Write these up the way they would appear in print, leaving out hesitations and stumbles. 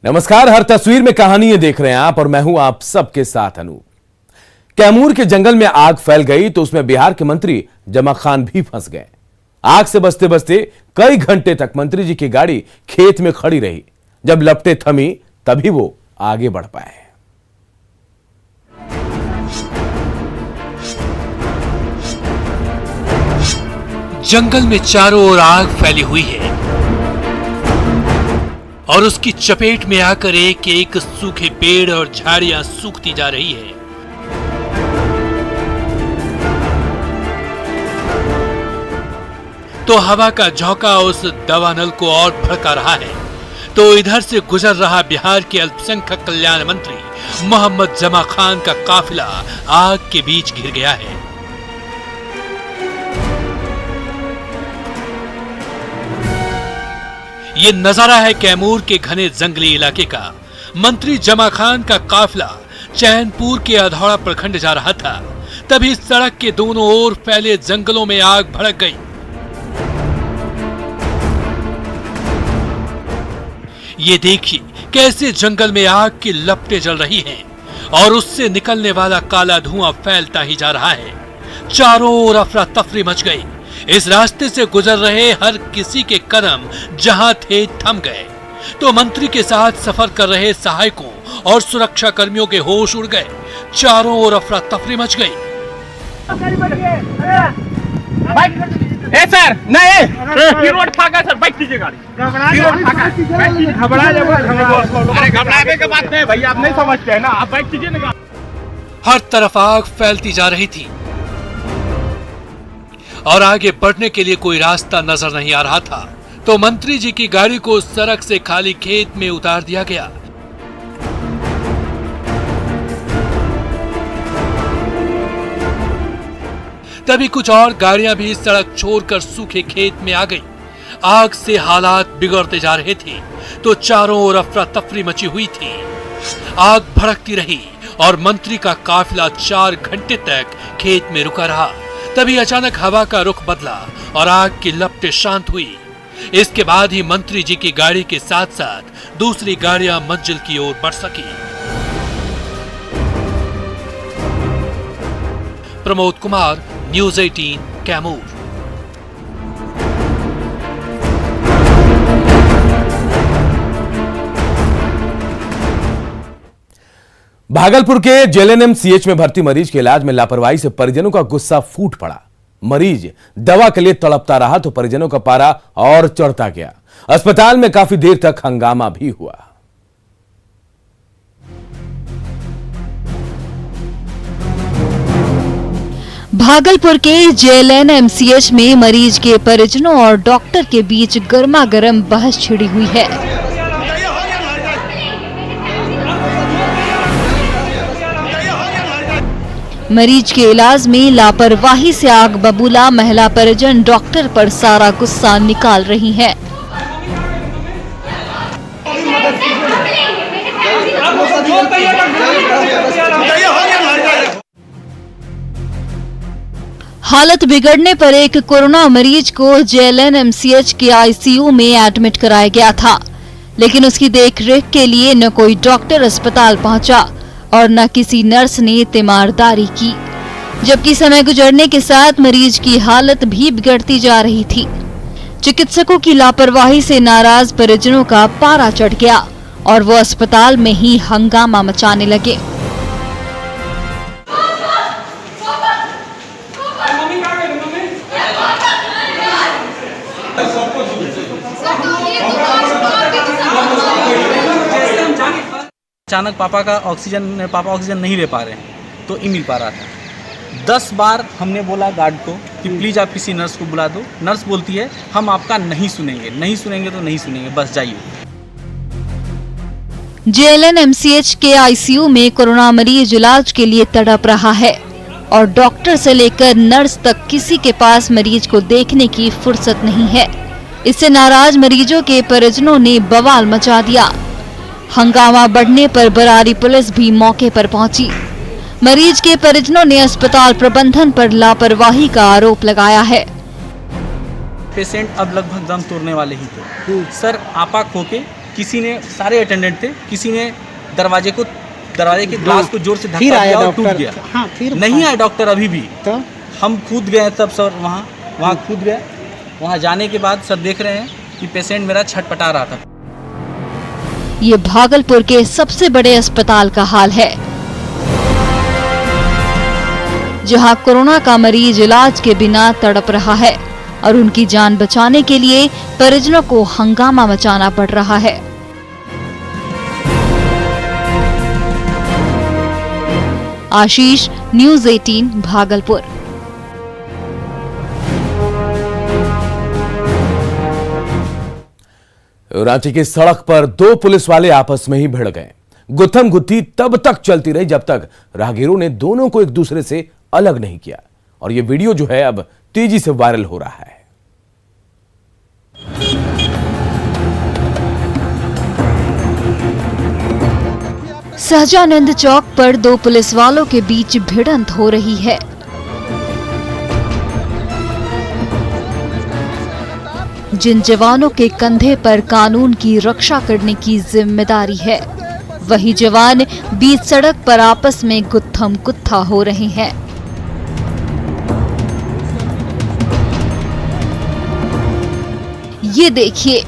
नमस्कार, हर तस्वीर में कहानियां देख रहे हैं आप और मैं हूं आप सबके साथ अनूप। कैमूर के जंगल में आग फैल गई तो उसमें बिहार के मंत्री जमा खान भी फंस गए। आग से बचते बचते कई घंटे तक मंत्री जी की गाड़ी खेत में खड़ी रही। जब लपटें थमी तभी वो आगे बढ़ पाए। जंगल में चारों ओर आग फैली हुई है और उसकी चपेट में आकर एक एक सूखे पेड़ और झाड़ियां सूखती जा रही है। तो हवा का झोंका उस दावानल को और भड़का रहा है। तो इधर से गुजर रहा बिहार के अल्पसंख्यक कल्याण मंत्री मोहम्मद जमा खान का काफिला आग के बीच घिर गया है। ये नजारा है कैमूर के घने जंगली इलाके का। मंत्री जमा खान का काफिला चैनपुर के अधौड़ा प्रखंड जा रहा था, तभी सड़क के दोनों ओर फैले जंगलों में आग भड़क गई। ये देखिए कैसे जंगल में आग की लपटें जल रही हैं और उससे निकलने वाला काला धुआं फैलता ही जा रहा है। चारों ओर अफरा तफरी मच गई। इस रास्ते से गुजर रहे हर किसी के कदम जहां थे थम गए। तो मंत्री के साथ सफर कर रहे सहायकों और सुरक्षा कर्मियों के होश उड़ गए। चारों ओर अफरा तफरी मच गई। ए सर नहीं रोड फाका सर, बाइक कीजिए गाड़ी। अरे घबराने के बात नहीं भैया, आप नहीं समझते हैं ना, आप बाइक कीजिए ना। हर तरफ आग फैलती जा रही थी और आगे बढ़ने के लिए कोई रास्ता नजर नहीं आ रहा था। तो मंत्री जी की गाड़ी को सड़क से खाली खेत में उतार दिया गया। तभी कुछ और गाड़ियां भी सड़क छोड़कर सूखे खेत में आ गई। आग से हालात बिगड़ते जा रहे थे तो चारों ओर अफरा तफरी मची हुई थी। आग भड़कती रही और मंत्री का काफिला 4 घंटे तक खेत में रुका रहा। तभी अचानक हवा का रुख बदला और आग की लपटें शांत हुई। इसके बाद ही मंत्री जी की गाड़ी के साथ साथ दूसरी गाड़ियां मंजिल की ओर बढ़ सकी। प्रमोद कुमार, न्यूज़ 18, कैमूर। भागलपुर के जेएलएनएमसीएच में भर्ती मरीज के इलाज में लापरवाही से परिजनों का गुस्सा फूट पड़ा। मरीज दवा के लिए तड़पता रहा तो परिजनों का पारा और चढ़ता गया। अस्पताल में काफी देर तक हंगामा भी हुआ। भागलपुर के जेएलएनएमसीएच में मरीज के परिजनों और डॉक्टर के बीच गर्मागर्म बहस छिड़ी हुई है। मरीज के इलाज में लापरवाही से आग बबूला महिला परिजन डॉक्टर पर सारा गुस्सा निकाल रही हैं। हालत बिगड़ने पर एक कोरोना मरीज को जेएलएनएमसीएच के आईसीयू में एडमिट कराया गया था, लेकिन उसकी देखरेख के लिए न कोई डॉक्टर अस्पताल पहुंचा और न किसी नर्स ने तीमारदारी की। जबकि समय गुजरने के साथ मरीज की हालत भी बिगड़ती जा रही थी। चिकित्सकों की लापरवाही से नाराज परिजनों का पारा चढ़ गया और वो अस्पताल में ही हंगामा मचाने लगे। अचानक पापा ऑक्सीजन नहीं ले पा रहे हैं तो मिल पा रहा था। 10 बार हमने बोला गार्ड को कि प्लीज आप किसी नर्स को बुला दो। नर्स बोलती है हम आपका नहीं सुनेंगे तो नहीं सुनेंगे, बस जाइए। जेएलएनएमसीएच के आईसीयू में कोरोना मरीज इलाज के लिए तड़प रहा है और डॉक्टर से लेकर नर्स तक किसी के पास मरीज को देखने की फुर्सत नहीं है। इससे नाराज मरीजों के परिजनों ने बवाल मचा दिया। हंगामा बढ़ने पर बरारी पुलिस भी मौके पर पहुंची। मरीज के परिजनों ने अस्पताल प्रबंधन पर लापरवाही का आरोप लगाया है। पेशेंट अब लगभग दम तोड़ने वाले ही थे। सर आपा खो के किसी ने, सारे अटेंडेंट थे, किसी ने दरवाजे के ग्लास को जोर से फिर धक्का आया दिया और डॉक्टर। टूट गया। हाँ, फिर नहीं आया डॉक्टर अभी भी। तो हम कूद गए तब सर, वहाँ कूद गए। वहाँ जाने के बाद सर देख रहे हैं कि पेशेंट मेरा छटपटा रहा था। ये भागलपुर के सबसे बड़े अस्पताल का हाल है, जहां कोरोना का मरीज इलाज के बिना तड़प रहा है और उनकी जान बचाने के लिए परिजनों को हंगामा मचाना पड़ रहा है। आशीष, न्यूज़ 18 भागलपुर। रांची की सड़क पर दो पुलिस वाले आपस में ही भिड़ गए। गुत्थम गुत्थी तब तक चलती रही जब तक राहगीरों ने दोनों को एक दूसरे से अलग नहीं किया, और यह वीडियो जो है अब तेजी से वायरल हो रहा है। सहजानंद चौक पर दो पुलिस वालों के बीच भिड़ंत हो रही है। जिन जवानों के कंधे पर कानून की रक्षा करने की जिम्मेदारी है, वही जवान बीच सड़क पर आपस में गुत्थम गुत्था हो रहे हैं। ये देखिए,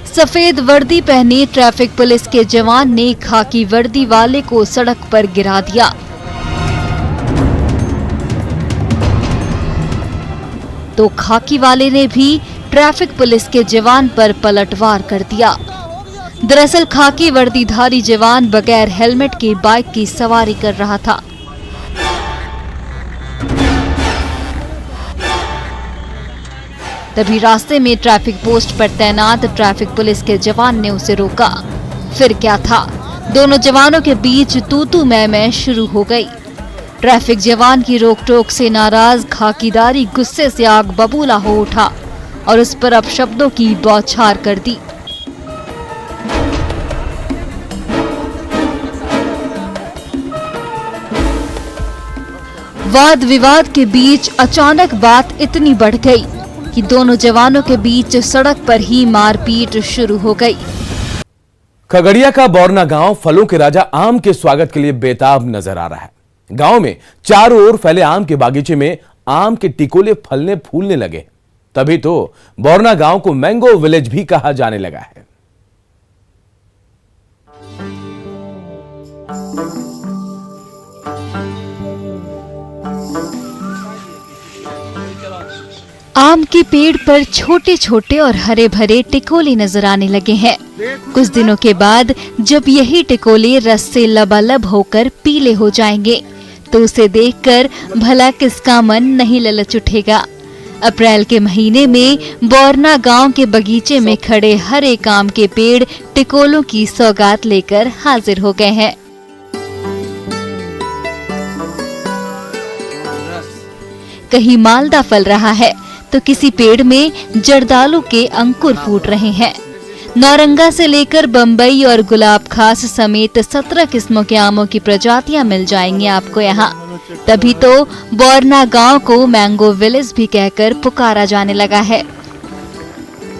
सफेद वर्दी पहने ट्रैफिक पुलिस के जवान ने खाकी वर्दी वाले को सड़क पर गिरा दिया। तो खाकी वाले ने भी ट्रैफिक पुलिस के जवान पर पलटवार कर दिया। दरअसल खाकी वर्दीधारी जवान बगैर हेलमेट के बाइक की सवारी कर रहा था। तभी रास्ते में ट्रैफिक पोस्ट पर तैनात ट्रैफिक पुलिस के जवान ने उसे रोका। फिर क्या था, दोनों जवानों के बीच तू मैं शुरू हो गई। ट्रैफिक जवान की रोक-टोक से नाराज खाकीदारी गुस्से से आग बबूला हो उठा और उस पर अपशब्दों की बौछार कर दी। वाद विवाद के बीच अचानक बात इतनी बढ़ गई कि दोनों जवानों के बीच सड़क पर ही मारपीट शुरू हो गई। खगड़िया का बौरना गांव फलों के राजा आम के स्वागत के लिए बेताब नजर आ रहा है। गांव में चारों ओर फैले आम के बागीचे में आम के टिकोले फलने फूलने लगे। तभी तो बौरना गांव को मैंगो विलेज भी कहा जाने लगा है। आम के पेड़ पर छोटे छोटे और हरे भरे टिकोले नजर आने लगे हैं। कुछ दिनों के बाद जब यही टिकोले रस से लबालब होकर पीले हो जाएंगे, तो उसे देखकर भला किसका मन नहीं ललच उठेगा। अप्रैल के महीने में बौरना गांव के बगीचे में खड़े हर एक आम के पेड़ टिकोलों की सौगात लेकर हाजिर हो गए हैं। कहीं मालदा फल रहा है तो किसी पेड़ में जर्दालू के अंकुर फूट रहे हैं। नौरंगा से लेकर बम्बई और गुलाब खास समेत 17 किस्मों के आमों की प्रजातियां मिल जाएंगी आपको यहाँ। तभी तो बौरना गांव को मैंगो विलेज भी कहकर पुकारा जाने लगा है।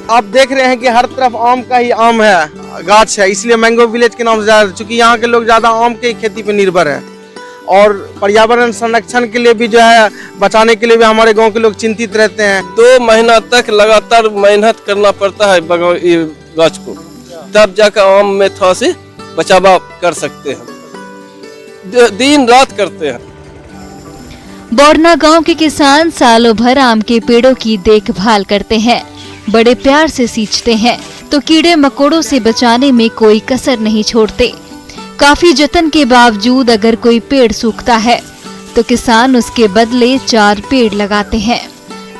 आप देख रहे हैं कि हर तरफ आम का ही आम है, गाछ है, इसलिए मैंगो विलेज के नाम से ज्यादा, चूंकि यहाँ के लोग ज्यादा आम के खेती पे निर्भर है और पर्यावरण संरक्षण के लिए भी जो है, बचाने के लिए भी हमारे गांव के लोग चिंतित रहते हैं। 2 महीना तक लगातार मेहनत करना पड़ता है गाछ को, तब जाकर आम में थोड़ा से बचाव कर सकते हैं। दिन रात करते हैं। बौरना गांव के किसान सालों भर आम के पेड़ों की देखभाल करते हैं, बड़े प्यार से सींचते हैं, तो कीड़े मकोड़ों से बचाने में कोई कसर नहीं छोड़ते। काफी जतन के बावजूद अगर कोई पेड़ सूखता है तो किसान उसके बदले 4 पेड़ लगाते हैं।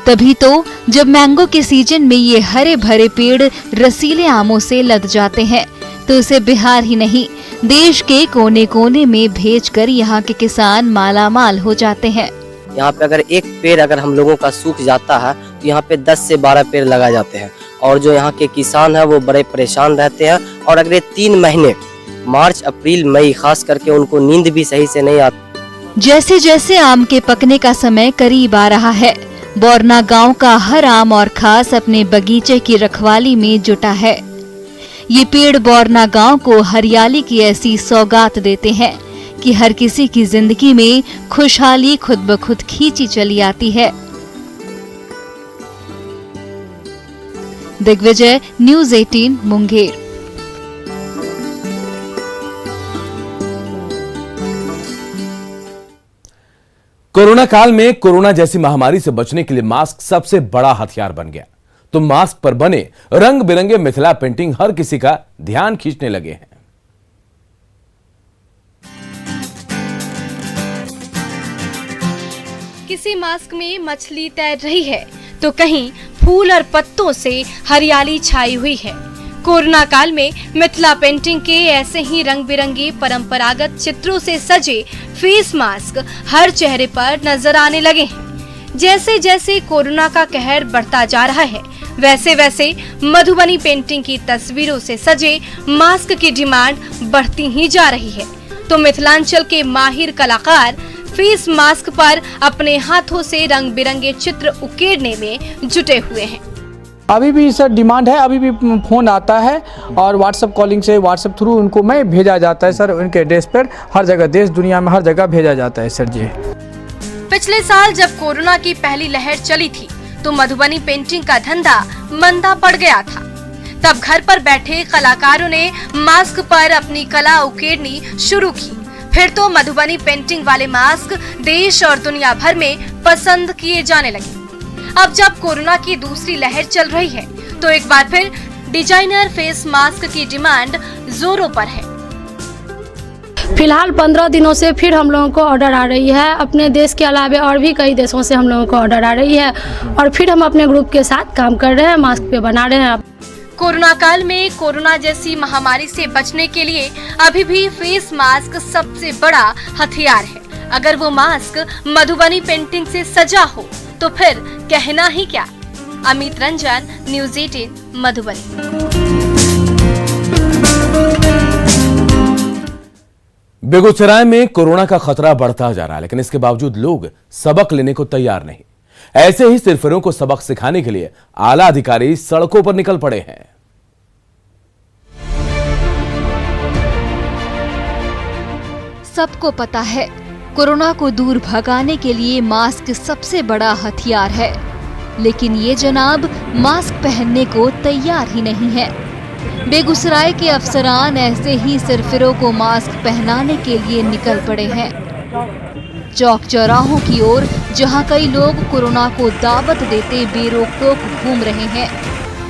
तभी तो जब मैंगो के सीजन में ये हरे भरे पेड़ रसीले आमों से लद जाते हैं तो उसे बिहार ही नहीं, देश के कोने कोने में भेजकर यहाँ के किसान मालामाल हो जाते हैं। यहाँ पे अगर एक पेड़ अगर हम लोगों का सूख जाता है तो यहाँ पे 10 से 12 पेड़ लगाए जाते हैं और जो यहाँ के किसान है वो बड़े परेशान रहते हैं। और अगले 3 महीने मार्च अप्रैल मई खास करके उनको नींद भी सही से नहीं आती। जैसे जैसे आम के पकने का समय करीब आ रहा है, बौरना गांव का हर आम और खास अपने बगीचे की रखवाली में जुटा है। ये पेड़ बोरना गांव को हरियाली की ऐसी सौगात देते हैं कि हर किसी की जिंदगी में खुशहाली खुद ब खुद खींची चली आती है। दिग्विजय, न्यूज़ 18, मुंगेर। कोरोना काल में कोरोना जैसी महामारी से बचने के लिए मास्क सबसे बड़ा हथियार बन गया। तो मास्क पर बने रंग बिरंगे मिथिला पेंटिंग हर किसी का ध्यान खींचने लगे हैं। किसी मास्क में मछली तैर रही है तो कहीं फूल और पत्तों से हरियाली छाई हुई है। कोरोना काल में मिथिला पेंटिंग के ऐसे ही रंग बिरंगे परंपरागत चित्रों से सजे फेस मास्क हर चेहरे पर नजर आने लगे हैं। जैसे जैसे कोरोना का कहर बढ़ता जा रहा है, वैसे वैसे मधुबनी पेंटिंग की तस्वीरों से सजे मास्क की डिमांड बढ़ती ही जा रही है। तो मिथिलांचल के माहिर कलाकार फेस मास्क पर अपने हाथों से रंग बिरंगे चित्र उकेरने में जुटे हुए हैं। अभी भी सर डिमांड है, अभी भी फ़ोन आता है और व्हाट्सएप कॉलिंग से व्हाट्सएप थ्रू उनको मैं भेजा जाता है सर, उनके एड्रेस पर हर जगह देश दुनिया में हर जगह भेजा जाता है सर जी। पिछले साल जब कोरोना की पहली लहर चली थी तो मधुबनी पेंटिंग का धंधा मंदा पड़ गया था। तब घर पर बैठे कलाकारों ने मास्क पर अपनी कला उकेरनी शुरू की। फिर तो मधुबनी पेंटिंग वाले मास्क देश और दुनिया भर में पसंद किए जाने लगे। अब जब कोरोना की दूसरी लहर चल रही है तो एक बार फिर डिजाइनर फेस मास्क की डिमांड जोरों पर है। फिलहाल 15 दिनों से फिर हम लोगों को ऑर्डर आ रही है। अपने देश के अलावा और भी कई देशों से हम लोगों को ऑर्डर आ रही है और फिर हम अपने ग्रुप के साथ काम कर रहे हैं, मास्क पे बना रहे हैं। कोरोना काल में कोरोना जैसी महामारी से बचने के लिए अभी भी फेस मास्क सबसे बड़ा हथियार है। अगर वो मास्क मधुबनी पेंटिंग से सजा हो तो फिर कहना ही क्या। अमित रंजन, न्यूज़ 18, मधुबनी। बेगूसराय में कोरोना का खतरा बढ़ता जा रहा है, लेकिन इसके बावजूद लोग सबक लेने को तैयार नहीं। ऐसे ही सिरफिरों को सबक सिखाने के लिए आला अधिकारी सड़कों पर निकल पड़े हैं। सबको पता है कोरोना को दूर भगाने के लिए मास्क सबसे बड़ा हथियार है, लेकिन ये जनाब मास्क पहनने को तैयार ही नहीं है। बेगूसराय के अफसरान ऐसे ही सिरफिरों को मास्क पहनाने के लिए निकल पड़े हैं। चौक चौराहों की ओर जहां कई लोग कोरोना को दावत देते बेरोक टोक घूम रहे हैं,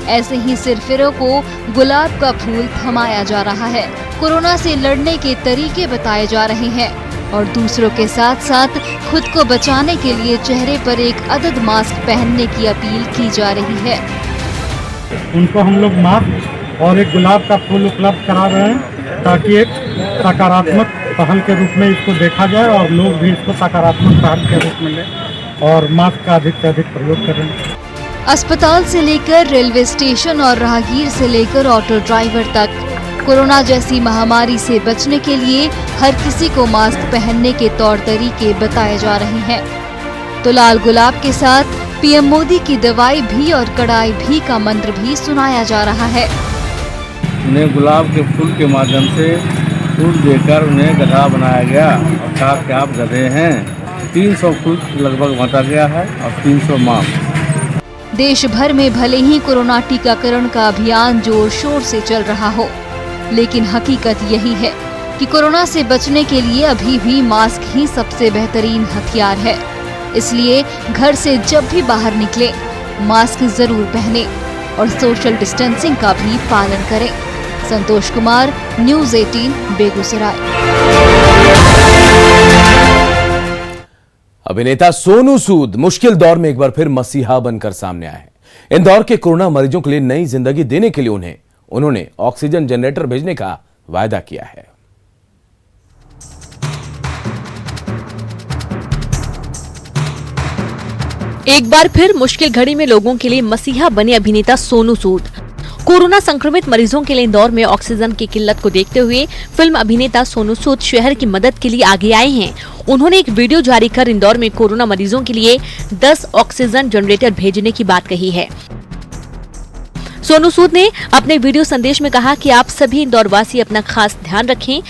ऐसे ही सिरफिरों को गुलाब का फूल थमाया जा रहा है। कोरोना से लड़ने के तरीके बताए जा रहे हैं और दूसरों के साथ साथ खुद को बचाने के लिए चेहरे पर एक अदद मास्क पहनने की अपील की जा रही है। उनको हम लोग मास्क और एक गुलाब का फूल उपलब्ध करा रहे हैं ताकि एक सकारात्मक पहल के रूप में इसको देखा जाए और लोग भी इसको सकारात्मक पहल के रूप में लें और मास्क का अधिक से अधिक प्रयोग करें। अस्पताल से लेकर रेलवे स्टेशन और राहगीर से लेकर ऑटो ड्राइवर तक कोरोना जैसी महामारी से बचने के लिए हर किसी को मास्क पहनने के तौर तरीके बताए जा रहे हैं। तो लाल गुलाब के साथ पीएम मोदी की दवाई भी और कड़ाई भी का मंत्र भी सुनाया जा रहा है। उन्हें गुलाब के फूल के माध्यम से फूल देकर उन्हें गधा बनाया गया और कहा कि आप गधे हैं। 300 फूल लगभग बांटा गया है और 300 मास्क। देश भर में भले ही कोरोना टीकाकरण का अभियान जोर शोर से चल रहा हो, लेकिन हकीकत यही है कि कोरोना से बचने के लिए अभी भी मास्क ही सबसे बेहतरीन हथियार है। इसलिए घर से जब भी बाहर निकले मास्क जरूर पहने और सोशल डिस्टेंसिंग का भी पालन करें। संतोष कुमार, न्यूज़ 18, बेगूसराय। अभिनेता सोनू सूद मुश्किल दौर में एक बार फिर मसीहा बनकर सामने आए हैं। इंदौर के कोरोना मरीजों के लिए नई जिंदगी देने के लिए उन्होंने ऑक्सीजन जनरेटर भेजने का वायदा किया है। एक बार फिर मुश्किल घड़ी में लोगों के लिए मसीहा बने अभिनेता सोनू सूद। कोरोना संक्रमित मरीजों के लिए इंदौर में ऑक्सीजन की किल्लत को देखते हुए फिल्म अभिनेता सोनू सूद शहर की मदद के लिए आगे आए हैं। उन्होंने एक वीडियो जारी कर इंदौर में कोरोना मरीजों के लिए 10 ऑक्सीजन जनरेटर भेजने की बात कही है। सोनू सूद ने अपने वीडियो संदेश में कहा कि आप सभी इंदौर वासी अपना खास ध्यान रखें।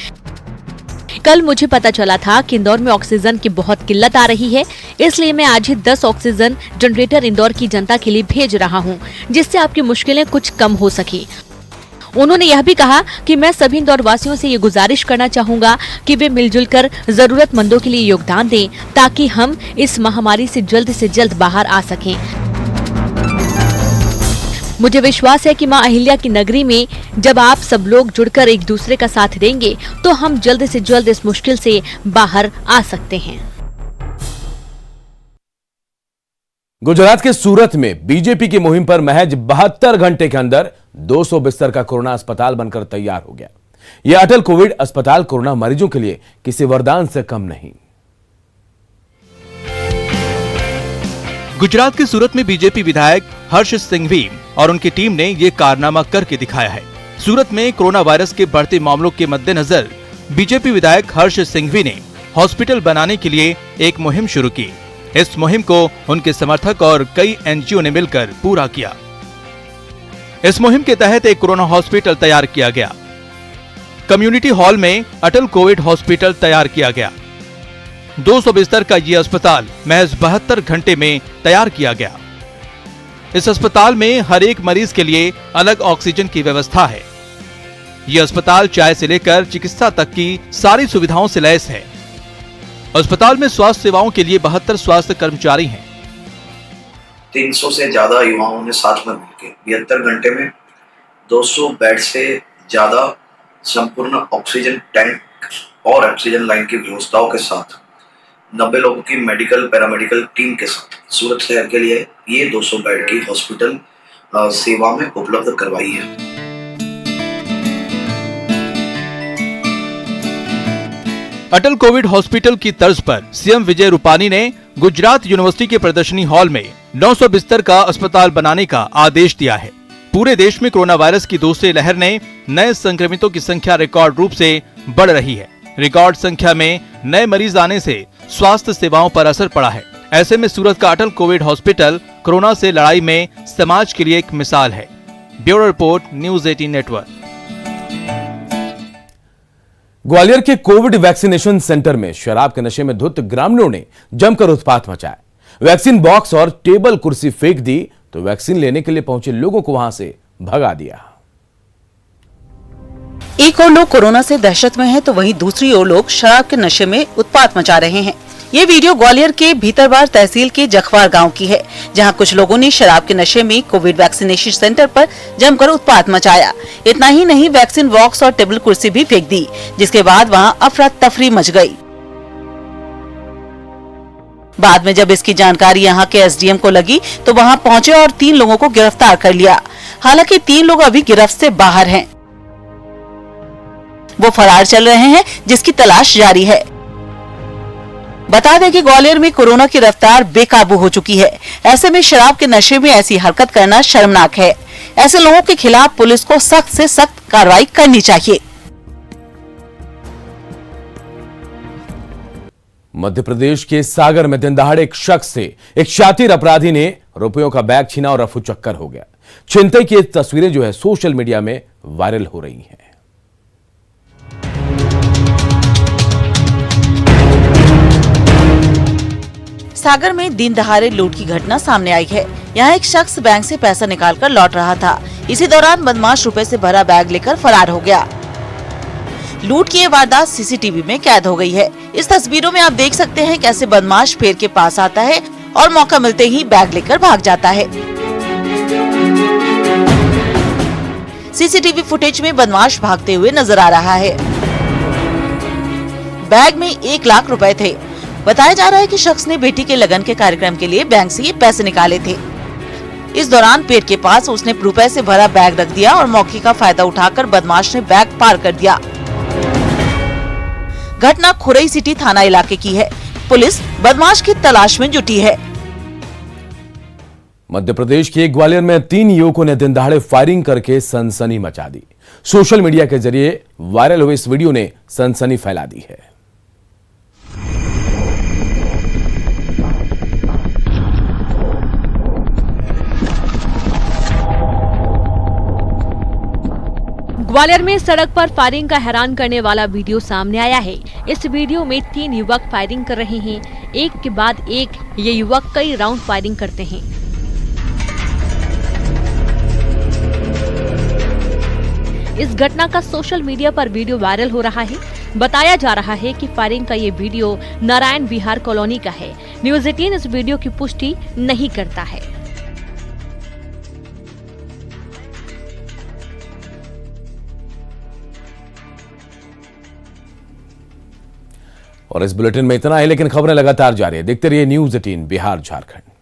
कल मुझे पता चला था कि इंदौर में ऑक्सीजन की बहुत किल्लत आ रही है, इसलिए मैं आज ही 10 ऑक्सीजन जनरेटर इंदौर की जनता के लिए भेज रहा हूं, जिससे आपकी मुश्किलें कुछ कम हो सके। उन्होंने यह भी कहा कि मैं सभी इंदौर वासियों से ये गुजारिश करना चाहूंगा कि वे मिलजुल कर जरूरतमंदों के लिए योगदान दें, ताकि हम इस महामारी से जल्द बाहर आ सकें। मुझे विश्वास है कि मां अहिल्या की नगरी में जब आप सब लोग जुड़कर एक दूसरे का साथ देंगे तो हम जल्द से जल्द इस मुश्किल से बाहर आ सकते हैं। गुजरात के सूरत में बीजेपी की मुहिम पर महज 72 घंटे के अंदर 200 बिस्तर का कोरोना अस्पताल बनकर तैयार हो गया। यह अटल कोविड अस्पताल कोरोना मरीजों के लिए किसी वरदान से कम नहीं। गुजरात के सूरत में बीजेपी विधायक हर्ष सिंघवी और उनकी टीम ने ये कारनामा करके दिखाया है। सूरत में कोरोना वायरस के बढ़ते मामलों के मद्देनजर बीजेपी विधायक हर्ष सिंघवी ने हॉस्पिटल बनाने के लिए एक मुहिम शुरू की। इस मुहिम को उनके समर्थक और कई एनजीओ ने मिलकर पूरा किया। इस मुहिम के तहत एक कोरोना हॉस्पिटल तैयार किया गया। कम्युनिटी हॉल में अटल कोविड हॉस्पिटल तैयार किया गया। 200 बिस्तर का ये अस्पताल महज 72 घंटे में तैयार किया गया। इस अस्पताल में हर एक मरीज के लिए अलग ऑक्सीजन की व्यवस्था है। ये अस्पताल चाय से लेकर चिकित्सा तक की सारी सुविधाओं से लैस है। अस्पताल में स्वास्थ्य सेवाओं के लिए 72 स्वास्थ्य कर्मचारी हैं। 300 से ज्यादा युवाओं ने साथ में मिलकर 72 घंटे में 200 बेड से ज्यादा संपूर्ण ऑक्सीजन टैंक और ऑक्सीजन लाइन की व्यवस्थाओं के साथ 90 लोगों की मेडिकल पैरामेडिकल टीम के साथ सूरत शहर के लिए ये 200 बेड की हॉस्पिटल सेवा में उपलब्ध करवाई है। अटल कोविड हॉस्पिटल की तर्ज पर सीएम विजय रूपानी ने गुजरात यूनिवर्सिटी के प्रदर्शनी हॉल में 900 बिस्तर का अस्पताल बनाने का आदेश दिया है। पूरे देश में कोरोना वायरस की दूसरी लहर ने नए संक्रमितों की संख्या रिकॉर्ड रूप से बढ़ रही है। रिकॉर्ड संख्या में नए मरीज आने से स्वास्थ्य सेवाओं पर असर पड़ा है। ऐसे में सूरत का अटल कोविड हॉस्पिटल कोरोना से लड़ाई में समाज के लिए एक मिसाल है। Bureau report, news 18 network. Gwalior के कोविड वैक्सीनेशन सेंटर में शराब के नशे में धुत ग्रामीणों ने जमकर उत्पात मचाया। वैक्सीन बॉक्स और टेबल कुर्सी फेंक दी तो वैक्सीन लेने के लिए पहुंचे लोगों को वहां से भगा दिया। एक और लोग कोरोना से दहशत में हैं, तो वहीं दूसरी ओर लोग शराब के नशे में उत्पात मचा रहे हैं। ये वीडियो ग्वालियर के भीतरवार तहसील के जखवार गांव की है, जहां कुछ लोगों ने शराब के नशे में कोविड वैक्सीनेशन सेंटर पर जमकर उत्पात मचाया। इतना ही नहीं, वैक्सीन बॉक्स और टेबल कुर्सी भी फेंक दी, जिसके बाद वहां अफरा तफरी मच गई। बाद में जब इसकी जानकारी यहां के एसडीएम को लगी तो वहां पहुंचे और 3 लोगों को गिरफ्तार कर लिया। हालांकि 3 लोग अभी गिरफ्त से बाहर हैं। वो फरार चल रहे हैं, जिसकी तलाश जारी है। बता दें कि ग्वालियर में कोरोना की रफ्तार बेकाबू हो चुकी है। ऐसे में शराब के नशे में ऐसी हरकत करना शर्मनाक है। ऐसे लोगों के खिलाफ पुलिस को सख्त से सख्त कार्रवाई करनी चाहिए। मध्य प्रदेश के सागर में दिन दहाड़े एक शख्स से एक शातिर अपराधी ने रुपयों का बैग छीना और रफू चक्कर हो गया। छिनतई की तस्वीरें जो है सोशल मीडिया में वायरल हो रही हैं। सागर में दिन दहाड़े लूट की घटना सामने आई है। यहाँ एक शख्स बैंक से पैसा निकालकर लौट रहा था। इसी दौरान बदमाश रुपए से भरा बैग लेकर फरार हो गया। लूट की ये वारदात सीसीटीवी में कैद हो गई है। इस तस्वीरों में आप देख सकते हैं कैसे बदमाश पेड़ के पास आता है और मौका मिलते ही बैग लेकर भाग जाता है। सीसीटीवी फुटेज में बदमाश भागते हुए नजर आ रहा है। बैग में 1 लाख रुपए थे। बताया जा रहा है कि शख्स ने बेटी के लगन के कार्यक्रम के लिए बैंक से ये पैसे निकाले थे। इस दौरान पेड़ के पास उसने रुपए से भरा बैग रख दिया और मौके का फायदा उठाकर बदमाश ने बैग पार कर दिया। घटना खुरई सिटी थाना इलाके की है। पुलिस बदमाश की तलाश में जुटी है। मध्य प्रदेश के ग्वालियर में 3 युवकों ने दिन दहाड़े फायरिंग करके सनसनी मचा दी। सोशल मीडिया के जरिए वायरल हुए इस वीडियो ने सनसनी फैला दी है। ग्वालियर में सड़क पर फायरिंग का हैरान करने वाला वीडियो सामने आया है। इस वीडियो में 3 युवक फायरिंग कर रहे हैं। एक के बाद एक ये युवक कई राउंड फायरिंग करते हैं। इस घटना का सोशल मीडिया पर वीडियो वायरल हो रहा है। बताया जा रहा है कि फायरिंग का ये वीडियो नारायण विहार कॉलोनी का है। न्यूज़ 18 इस वीडियो की पुष्टि नहीं करता है। और इस बुलेटिन में इतना है, लेकिन खबरें लगातार जारी है। देखते रहिए न्यूज़ 18 बिहार झारखंड।